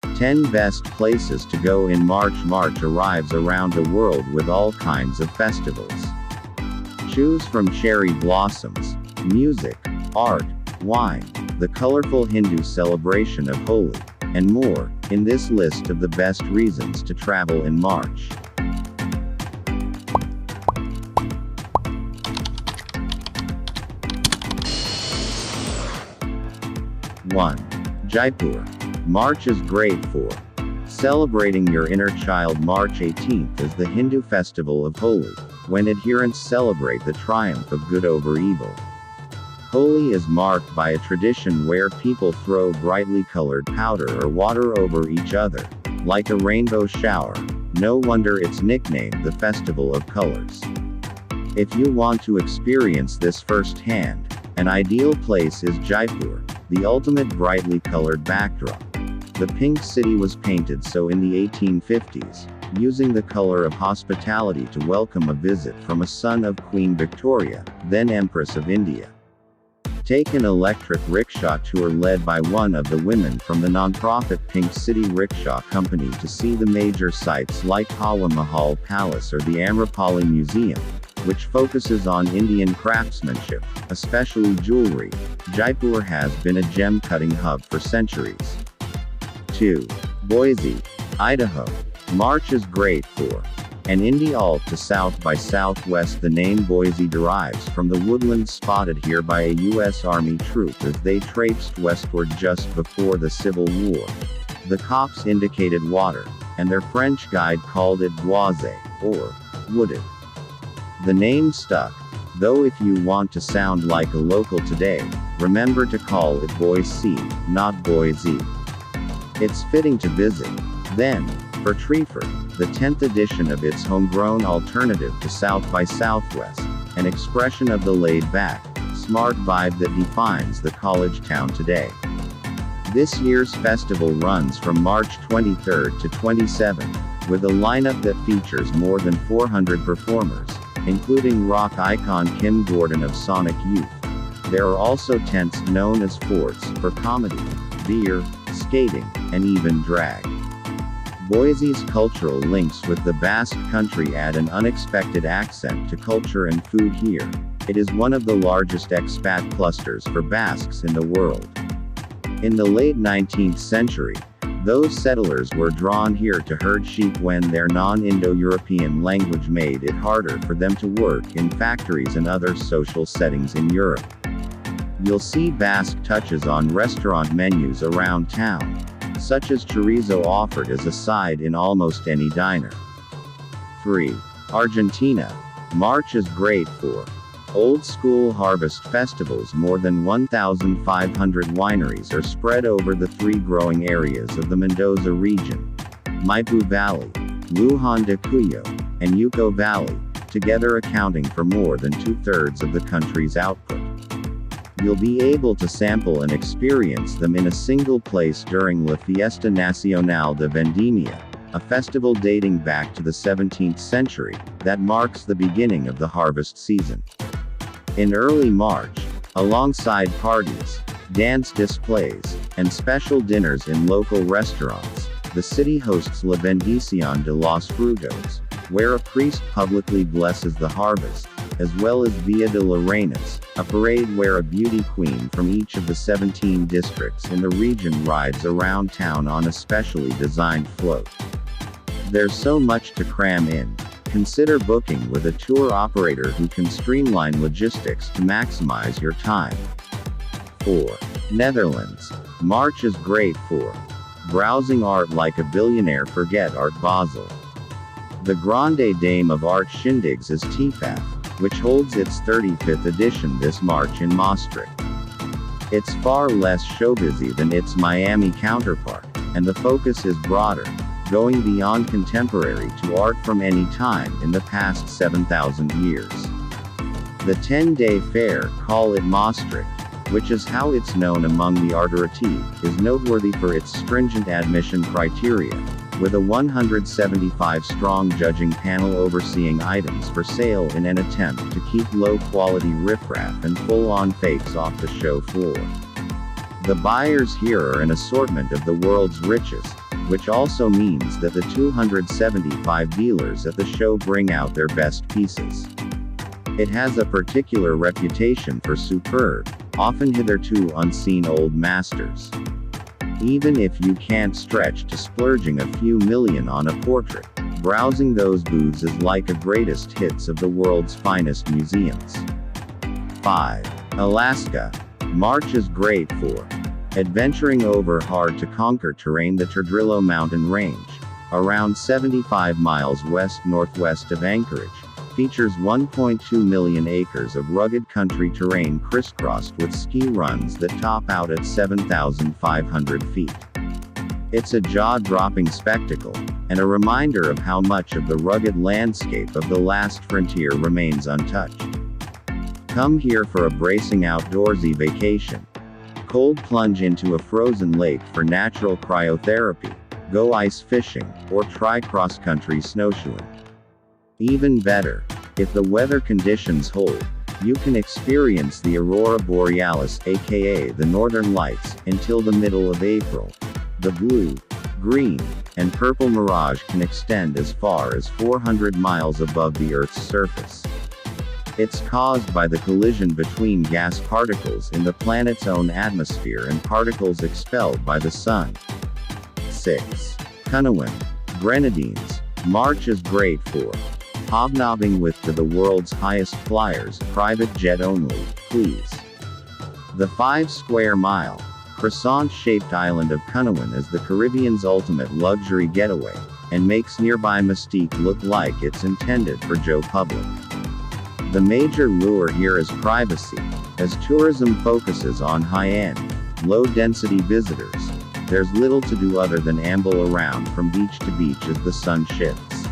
10 Best Places to Go in March. March arrives around the world with all kinds of festivals. Choose from cherry blossoms, music, art, wine, the colorful Hindu celebration of Holi, and more, in this list of the best reasons to travel in March. 1. Jaipur. March is great for celebrating your inner child. March 18th is the Hindu festival of Holi, when adherents celebrate the triumph of good over evil. Holi is marked by a tradition where people throw brightly colored powder or water over each other, like a rainbow shower. No wonder it's nicknamed the Festival of Colors. If you want to experience this firsthand, an ideal place is Jaipur, the ultimate brightly colored backdrop. The pink city was painted so in the 1850s, using the color of hospitality to welcome a visit from a son of Queen Victoria, then Empress of India. Take an electric rickshaw tour led by one of the women from the non-profit Pink City Rickshaw Company to see the major sites like Hawa Mahal Palace or the Amrapali Museum, which focuses on Indian craftsmanship, especially jewelry. Jaipur has been a gem-cutting hub for centuries. 2. Boise, Idaho. March is great for an indie alt to South by Southwest. The name Boise derives from the woodlands spotted here by a U.S. Army troop as they traipsed westward just before the Civil War. The cops indicated water, and their French guide called it boisé, or wooded. The name stuck, though if you want to sound like a local today, remember to call it Boise, not Boise. It's fitting to visit, then, for TreeFort, the 10th edition of its homegrown alternative to South by Southwest, an expression of the laid-back, smart vibe that defines the college town today. This year's festival runs from March 23rd to 27th, with a lineup that features more than 400 performers, including rock icon Kim Gordon of Sonic Youth. There are also tents known as forts for comedy, beer, skating, and even drag. Boise's cultural links with the Basque country add an unexpected accent to culture and food here. It is one of the largest expat clusters for Basques in the world. In the late 19th century, those settlers were drawn here to herd sheep when their non-Indo-European language made it harder for them to work in factories and other social settings in Europe. You'll see Basque touches on restaurant menus around town, such as chorizo offered as a side in almost any diner. 3. Argentina. March is great for old-school harvest festivals. More than 1,500 wineries are spread over the 3 growing areas of the Mendoza region: Maipu Valley, Luján de Cuyo, and Yuco Valley, together accounting for more than 2/3 of the country's output. You'll be able to sample and experience them in a single place during La Fiesta Nacional de Vendimia, a festival dating back to the 17th century, that marks the beginning of the harvest season. In early March, alongside parties, dance displays, and special dinners in local restaurants, the city hosts La Bendición de los Frutos, where a priest publicly blesses the harvest, as well as Via de las Reinas, a parade where a beauty queen from each of the 17 districts in the region rides around town on a specially designed float. There's so much to cram in. Consider booking with a tour operator who can streamline logistics to maximize your time. 4. Netherlands. March is great for browsing art like a billionaire. Forget Art Basel. The grande dame of art shindigs is TreeFort, which holds its 35th edition this March in Maastricht. It's far less showbizy than its Miami counterpart, and the focus is broader, going beyond contemporary to art from any time in the past 7,000 years. The 10-day fair, call it Maastricht, which is how it's known among the arterati, is noteworthy for its stringent admission criteria, with a 175-strong judging panel overseeing items for sale in an attempt to keep low-quality riffraff and full-on fakes off the show floor. The buyers here are an assortment of the world's richest, which also means that the 275 dealers at the show bring out their best pieces. It has a particular reputation for superb, often hitherto unseen old masters. Even if you can't stretch to splurging a few million on a portrait, browsing those booths is like a greatest hits of the world's finest museums. 5. Alaska. March is great for adventuring over hard-to-conquer terrain. The Tardrillo Mountain Range, around 75 miles west-northwest of Anchorage, features 1.2 million acres of rugged country terrain crisscrossed with ski runs that top out at 7,500 feet. It's a jaw-dropping spectacle, and a reminder of how much of the rugged landscape of the last frontier remains untouched. Come here for a bracing outdoorsy vacation. Cold plunge into a frozen lake for natural cryotherapy, go ice fishing, or try cross-country snowshoeing. Even better, if the weather conditions hold, you can experience the aurora borealis, aka the northern lights, until the middle of April. The blue, green, and purple mirage can extend as far as 400 miles above the Earth's surface. It's caused by the collision between gas particles in the planet's own atmosphere and particles expelled by the sun. 6. Cunanan. Grenadines. March is great for hobnobbing with the world's highest flyers, private jet only, please. The 5-square-mile, croissant-shaped island of Cunanan is the Caribbean's ultimate luxury getaway, and makes nearby Mystique look like it's intended for Joe Public. The major lure here is privacy. As tourism focuses on high-end, low-density visitors, there's little to do other than amble around from beach to beach as the sun shifts.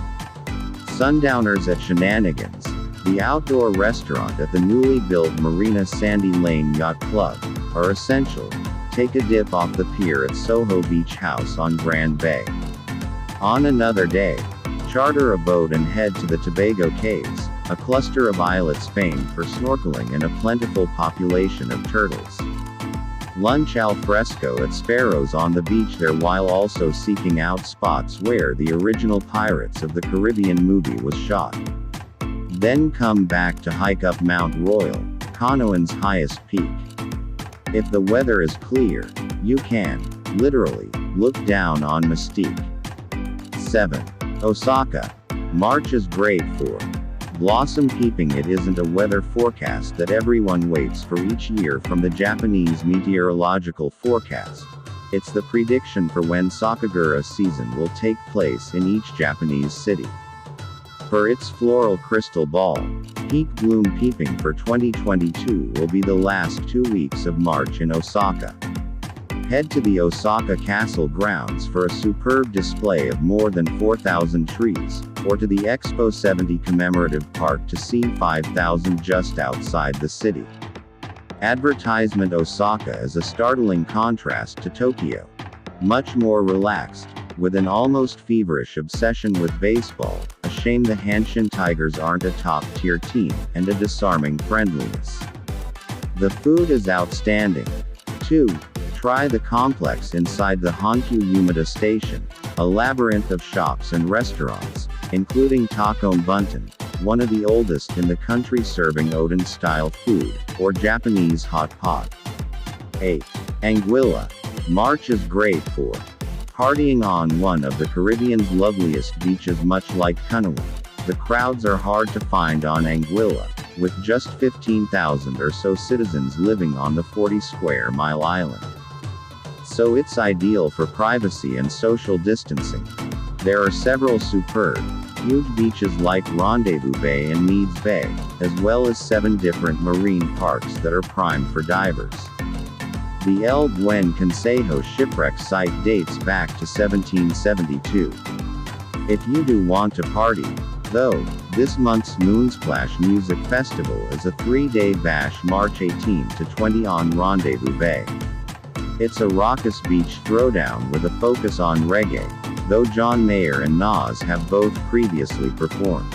Sundowners at Shenanigans, the outdoor restaurant at the newly built Marina Sandy Lane Yacht Club, are essential. Take a dip off the pier at Soho Beach House on Grand Bay. On another day, charter a boat and head to the Tobago Cays, a cluster of islets famed for snorkeling and a plentiful population of turtles. Lunch al fresco at Sparrows on the beach there while also seeking out spots where the original Pirates of the Caribbean movie was shot. Then come back to hike up Mount Royal, Conan's highest peak. If the weather is clear, you can, literally, look down on Mystique. 7. Osaka. March is great for blossom peeping. It isn't a weather forecast that everyone waits for each year from the Japanese meteorological forecast. It's the prediction for when Sakagura season will take place in each Japanese city. For its floral crystal ball, peak bloom peeping for 2022 will be the last 2 weeks of March in Osaka. Head to the Osaka Castle grounds for a superb display of more than 4,000 trees, or to the Expo 70 Commemorative Park to see 5,000 just outside the city. Advertisement. Osaka is a startling contrast to Tokyo. Much more relaxed, with an almost feverish obsession with baseball, a shame the Hanshin Tigers aren't a top-tier team, and a disarming friendliness. The food is outstanding. 2. Try the complex inside the Honkyu Umeda Station, a labyrinth of shops and restaurants, including Takon Bunton, one of the oldest in the country serving Oden-style food, or Japanese hot pot. 8. Anguilla. March is great for partying on one of the Caribbean's loveliest beaches. Much like Cunanan, the crowds are hard to find on Anguilla, with just 15,000 or so citizens living on the 40-square-mile island. So it's ideal for privacy and social distancing. There are several superb, huge beaches like Rendezvous Bay and Meads Bay, as well as 7 different marine parks that are primed for divers. The El Buen Consejo shipwreck site dates back to 1772. If you do want to party, though, this month's Moonsplash Music Festival is a 3-day bash March 18 to 20 on Rendezvous Bay. It's a raucous beach throwdown with a focus on reggae, though John Mayer and Nas have both previously performed.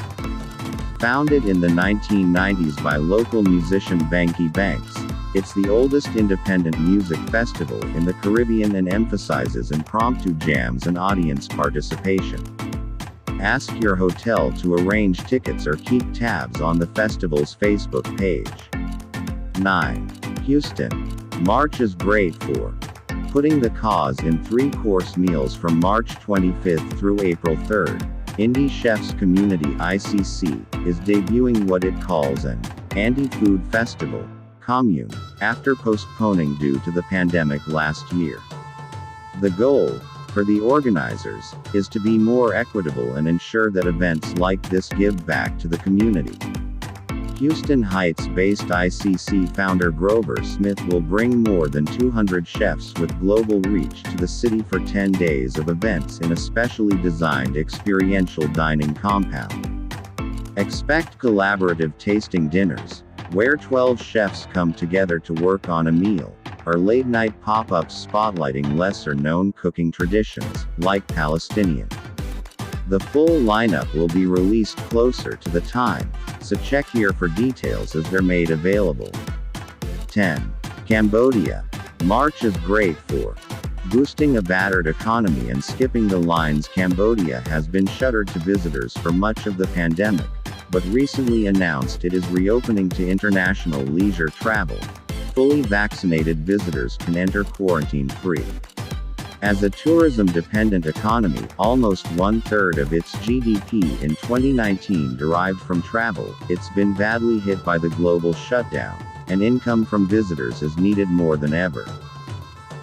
Founded in the 1990s by local musician Banky Banks, It's the oldest independent music festival in the Caribbean and emphasizes impromptu jams and audience participation. Ask your hotel to arrange tickets or keep tabs on the festival's Facebook page. 9. Houston. March is great for putting the cause in 3-course meals from March 25th through April 3rd. Indie Chefs Community ICC is debuting what it calls an anti-food festival commune, after postponing due to the pandemic last year. The goal, for the organizers, is to be more equitable and ensure that events like this give back to the community. Houston Heights-based ICC founder Grover Smith will bring more than 200 chefs with global reach to the city for 10 days of events in a specially designed experiential dining compound. Expect collaborative tasting dinners, where 12 chefs come together to work on a meal, or late-night pop-ups spotlighting lesser-known cooking traditions, like Palestinian. The full lineup will be released closer to the time, so check here for details as they're made available. 10. Cambodia. March is great for boosting a battered economy and skipping the lines. Cambodia has been shuttered to visitors for much of the pandemic, but recently announced it is reopening to international leisure travel. Fully vaccinated visitors can enter quarantine-free. As a tourism-dependent economy, almost 1/3 of its GDP in 2019 derived from travel. It's been badly hit by the global shutdown, and income from visitors is needed more than ever.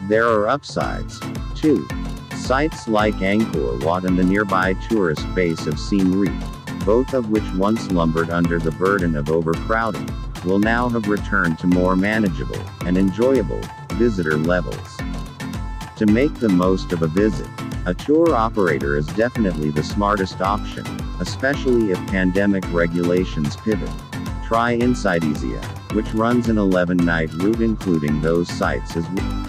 There are upsides, too. Sites like Angkor Wat and the nearby tourist base of Siem Reap, both of which once lumbered under the burden of overcrowding, will now have returned to more manageable and enjoyable visitor levels. To make the most of a visit, a tour operator is definitely the smartest option, especially if pandemic regulations pivot. Try Insidesia, which runs an 11-night route including those sites as well.